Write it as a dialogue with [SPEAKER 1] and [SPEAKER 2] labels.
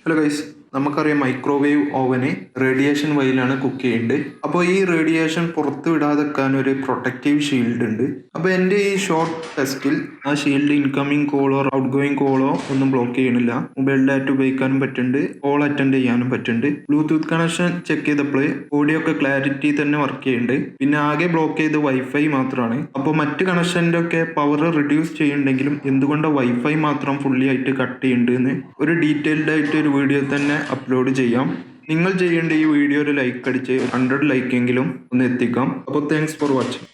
[SPEAKER 1] Hello guys, നമുക്കറിയാം microwave oven radiation വഴിയിലാണ് cook ചെയ്യുന്നത്. അപ്പോൾ ഈ റേഡിയേഷൻ പുറത്ത് വിടാതെക്കാൻ ഒരു പ്രൊട്ടക്റ്റീവ് ഷീൽഡ് ഉണ്ട്. അപ്പോൾ എൻ്റെ ഈ ഷോർട്ട് ടെസ്റ്റിൽ ആ ഷീൽഡ് ഇൻകമിങ് കോളോ ഔട്ട് ഗോയിങ് കോളോ ഒന്നും ബ്ലോക്ക് ചെയ്യണില്ല. മൊബൈൽ ഡാറ്റ ഉപയോഗിക്കാനും പറ്റുന്നുണ്ട്, കോൾ അറ്റൻഡ് ചെയ്യാനും പറ്റുന്നുണ്ട്. ബ്ലൂടൂത്ത് കണക്ഷൻ ചെക്ക് ചെയ്തപ്പോൾ ഓഡിയോ ഒക്കെ ക്ലാരിറ്റി തന്നെ വർക്ക് ചെയ്യുന്നുണ്ട്. പിന്നെ ആകെ ബ്ലോക്ക് ചെയ്ത് വൈഫൈ മാത്രമാണ്. അപ്പോൾ മറ്റ് കണക്ഷൻ്റെ ഒക്കെ പവർ റിഡ്യൂസ് ചെയ്യുന്നുണ്ടെങ്കിലും എന്തുകൊണ്ട് വൈഫൈ മാത്രം ഫുള്ളി ആയിട്ട് കട്ട് ചെയ്യുന്നുണ്ടെന്ന് ഒരു ഡീറ്റെയിൽഡ് ആയിട്ട് ഒരു വീഡിയോ തന്നെ അപ്ലോഡ് ചെയ്യാം. നിങ്ങൾ ചെയ്യേണ്ട ഈ വീഡിയോ ഒരു ലൈക്ക് അടിച്ച് 100 ലൈക്കെങ്കിലും ഒന്ന് എത്തിക്കാം. അപ്പോൾ താങ്ക്സ് ഫോർ വാച്ചിങ്.